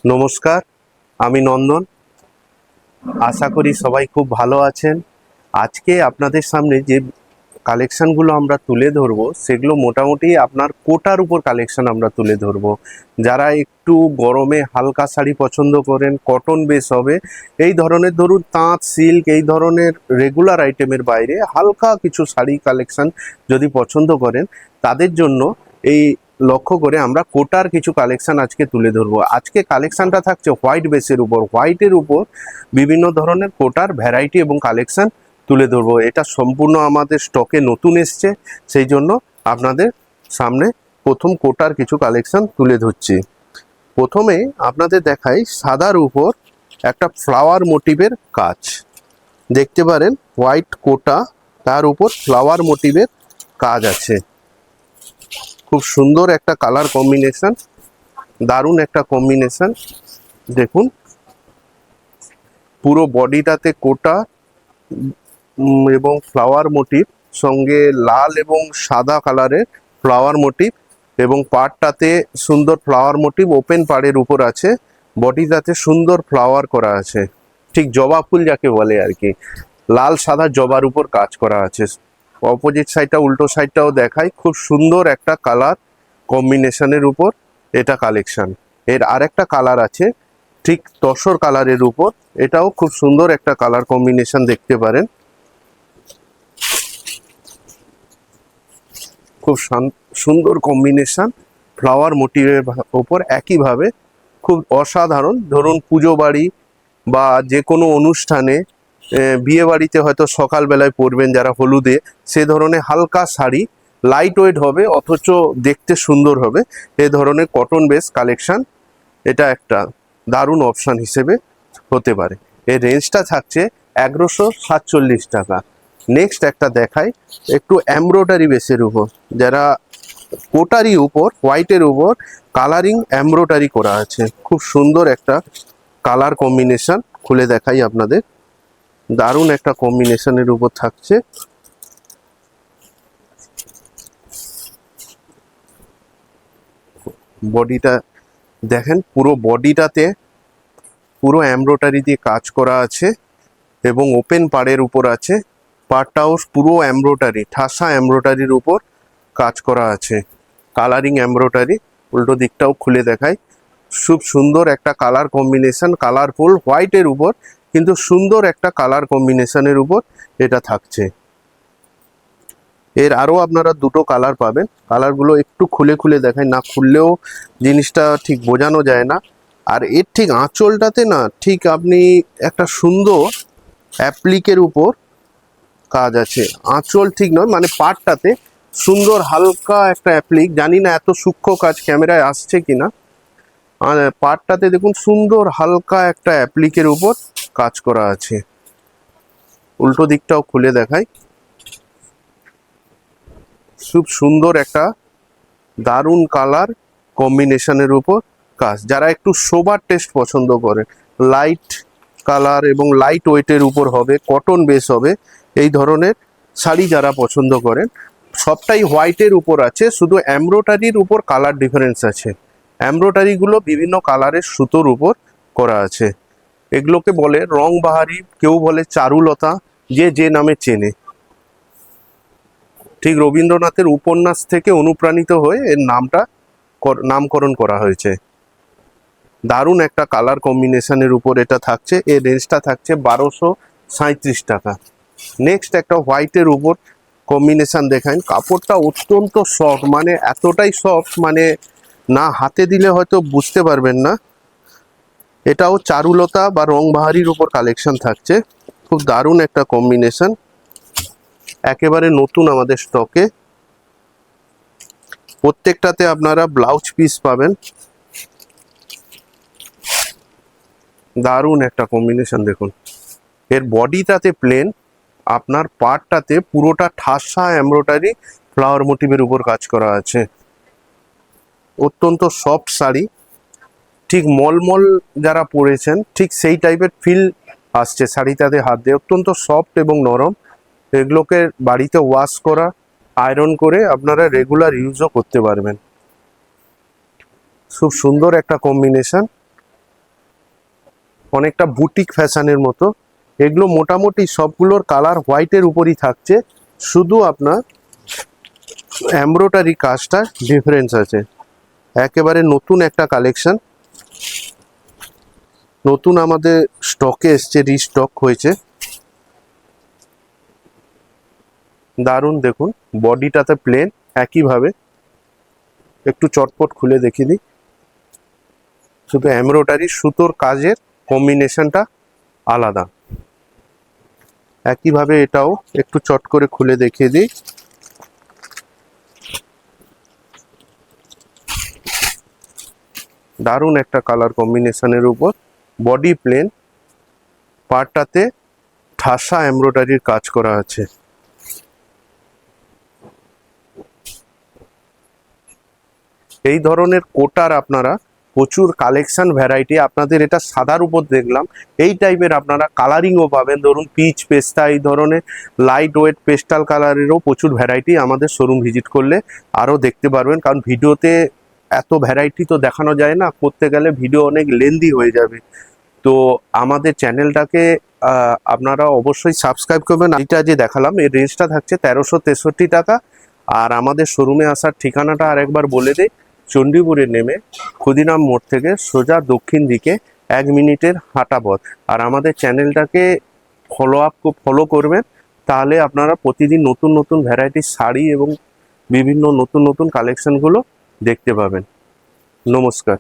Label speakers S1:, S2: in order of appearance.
S1: নমস্কার, আমি নন্দন। আশা করি সবাই খুব ভালো আছেন। আজকে আপনাদের সামনে যে কালেকশানগুলো আমরা তুলে ধরবো সেগুলো মোটামুটি আপনার কোটার উপর কালেকশান আমরা তুলে ধরবো। যারা একটু গরমে হালকা শাড়ি পছন্দ করেন, কটন বেস হবে, এই ধরনের ধরুন তাঁত সিল্ক এই ধরনের রেগুলার আইটেমের বাইরে হালকা কিছু শাড়ি কালেকশান যদি পছন্দ করেন তাদের জন্য এই লক্ষ্য করে আমরা কোটার কিছু কালেকশন আজকে তুলে ধরবো। আজকে কালেকশনটা থাকছে হোয়াইট বেসের উপর, হোয়াইটের উপর বিভিন্ন ধরনের কোটার ভ্যারাইটি এবং কালেকশন তুলে ধরবো। এটা সম্পূর্ণ আমাদের স্টকে নতুন এসছে, সেই জন্য আপনাদের সামনে প্রথম কোটার কিছু কালেকশন তুলে ধরছি। প্রথমে আপনাদের দেখাই সাদার উপর একটা ফ্লাওয়ার মোটিভের কাজ দেখতে পারেন, হোয়াইট কোটা, তার উপর ফ্লাওয়ার মোটিভের কাজ আছে। খুব সুন্দর একটা কালার কম্বিনেশন, দারুণ একটা কম্বিনেশন। দেখুন পুরো বডিটাতে কোটা এবং ফ্লাওয়ার মোটিভ, সঙ্গে লাল এবং সাদা কালারের ফ্লাওয়ার মোটিভ, এবং পাড়টাতে সুন্দর ফ্লাওয়ার মোটিভ ওপেন পাড়ের উপর আছে। বডিটাতে সুন্দর ফ্লাওয়ার করা আছে, ঠিক জবা ফুল যাকে বলে আর কি, লাল সাদা জবার উপর কাজ করা আছে। অপোজিট সাইডটা, উল্টো সাইডটাও দেখায়, খুব সুন্দর একটা কালার কম্বিনেশনের উপর এটা কালেকশন। এর আরেকটা কালার আছে ঠিক তসর কালারের উপর, এটাও খুব সুন্দর একটা কালার কম্বিনেশন দেখতে পারেন। খুব সুন্দর কম্বিনেশন ফ্লাওয়ার মোটিভের ওপর, একইভাবে খুব অসাধারণ। ধরুন পুজো বাড়ি বা যে কোনো অনুষ্ঠানে, বিয়ে বাড়িতে হয়তো সকালবেলায় পরবেন যারা হলুদে, সে ধরনের হালকা শাড়ি, লাইট ওয়েট হবে অথচ দেখতে সুন্দর হবে, এ ধরনের কটন বেস কালেকশন এটা একটা দারুণ অপশান হিসেবে হতে পারে। এর রেঞ্জটা থাকছে 1147 টাকা। নেক্সট একটা দেখাই একটু এমব্রয়ডারি বেসের উপর, যারা কোটারি উপর হোয়াইটের উপর কালারিং এমব্রয়ডারি করা আছে, খুব সুন্দর একটা কালার কম্বিনেশন। খুলে দেখাই আপনাদের, দারুণ একটা কম্বিনেশনের উপর থাকছে। বডিটা দেখেন, পুরো বডিটাতে পুরো এমব্রয়ডারি দিয়ে কাজ করা আছে এবং ওপেন পাড়ের উপর আছে। পাড়টাও পুরো এমব্রয়ডারি, ঠাসা এমব্রয়ডারির উপর কাজ করা আছে, কালারিং এমব্রয়ডারি। উল্টো দিকটাও খুলে দেখাই, খুব সুন্দর একটা কালার কম্বিনেশন, কালারফুল হোয়াইটের উপর কিন্তু সুন্দর একটা কালার কম্বিনেশনের উপর এটা থাকছে। এর আরও আপনারা দুটো কালার পাবেন, কালারগুলো একটু খুলে খুলে দেখাই, না খুললেও জিনিসটা ঠিক বোঝানো যায় না। আর এর ঠিক আঁচলটাতে না, ঠিক আপনি একটা সুন্দর অ্যাপ্লিকের উপর কাজ আছে, আঁচল ঠিক নয়, মানে পাড়টাতে সুন্দর হালকা একটা অ্যাপ্লিক, জানি না এত সূক্ষ্ম কাজ ক্যামেরায় আসছে কিনা। আর পাড়টাতে দেখুন সুন্দর হালকা একটা অ্যাপ্লিকের উপর কাজ করা আছে। উল্টো দিকটাও খুলে দেখাই, খুব সুন্দর একটা দারুণ কালার কম্বিনেশনের উপর কাজ। যারা একটু সোবার টেস্ট পছন্দ করেন, লাইট কালার এবং লাইট ওয়েটের উপর হবে, কটন বেস হবে, এই ধরনের শাড়ি যারা পছন্দ করেন, সবটাই হোয়াইটের উপর আছে, শুধু এমব্রয়ডারির উপর কালার ডিফারেন্স আছে। এমব্রয়ডারিগুলো বিভিন্ন কালারের সুতোর উপর করা আছে। এগুলোকে বলে রং বাহারি, কেউ বলে চারুলতা, যে যে নামে চেনে। ঠিক রবীন্দ্রনাথের উপন্যাস থেকে অনুপ্রাণিত হয়ে এর নামকরণ করা হয়েছে। দারুণ একটা কালার কম্বিনেশনের উপর এটা থাকছে। এর রেঞ্জটা থাকছে 1237 টাকা। নেক্সট একটা হোয়াইটের উপর কম্বিনেশন দেখান, কাপড়টা অত্যন্ত সফট, মানে এতটাই সফট মানে না হাতে দিলে হয়তো বুঝতে পারবেন না। এটাও চারুলতা বা রং বাহারির উপর কালেকশন থাকছে, খুব দারুণ একটা কম্বিনেশন, একেবারে নতুন আমাদের স্টকে। প্রত্যেকটাতে আপনারা ব্লাউজ পিস পাবেন, দারুণ একটা কম্বিনেশন। দেখুন এর বডিটাতে প্লেন, আপনার পার্টটাতে পুরোটা ঠাসা এমব্রয়ডারি ফ্লাওয়ার মোটিভের উপর কাজ করা আছে। অত্যন্ত সফট শাড়ি, ঠিক মলমল যারা পরেছেন ঠিক সেই টাইপের ফিল আসছে শাড়িটাতে হাত দিয়ে, অত্যন্ত সফট এবং নরম। এগুলোকে বাড়িতে ওয়াশ করা, আয়রন করে আপনারা রেগুলার ইউজও করতে পারবেন। খুব সুন্দর একটা কম্বিনেশন। অনেকটা বুটিক ফ্যাশনের মতো। এগুলো মোটামুটি সবগুলোর কালার হোয়াইটের উপরই থাকছে, শুধু আপনার এমব্রয়ডারি কাজটা ডিফারেন্স আছে। একেবারে নতুন একটা কালেকশন, নতুন আমাদের স্টকে এসছে, রিস্টক হয়েছে। দারুণ, দেখুন বডিটাতে প্লেন, একইভাবে একটু চটপট খুলে দেখিয়ে দিই, শুধু এমব্রয়ডারি সুতোর কাজের কম্বিনেশনটা আলাদা। একইভাবে এটাও একটু চট করে খুলে দেখিয়ে দিই। দারুণ একটা কালার কম্বিনেশনের উপর, বডি প্লেন, পার্টটাতে ঠাসা এমব্রয়ডারির কাজ করা আছে। এই ধরনের কোটার আপনারা প্রচুর কালেকশন ভ্যারাইটি, আপনাদের এটা সাদার উপর দেখলাম, এই টাইপের আপনারা কালারিংও পাবেন। ধরুন পিচ, পেস্তা, এই ধরনের লাইট ওয়েট পেস্টাল কালারেরও প্রচুর ভ্যারাইটি আমাদের শোরুম ভিজিট করলে আরও দেখতে পারবেন। কারণ ভিডিওতে এত ভ্যারাইটি তো দেখানো যায় না, করতে গেলে ভিডিও অনেক লেন্দি হয়ে যাবে। তো আমাদের চ্যানেলটাকে আপনারা অবশ্যই সাবস্ক্রাইব করবেন। এটা যে দেখালাম এর রেঞ্জটা থাকছে 1363 টাকা। আর আমাদের শোরুমে আসার ঠিকানাটা আরেকবার বলে দিই, চণ্ডীপুরে নেমে ক্ষুদিরাম মোড় থেকে সোজা দক্ষিণ দিকে 1 মিনিটের হাঁটা পথ। আর আমাদের চ্যানেলটাকে ফলো করবেন, তাহলে আপনারা প্রতিদিন নতুন নতুন ভ্যারাইটির শাড়ি এবং বিভিন্ন নতুন নতুন কালেকশনগুলো দেখতে পাবেন। নমস্কার।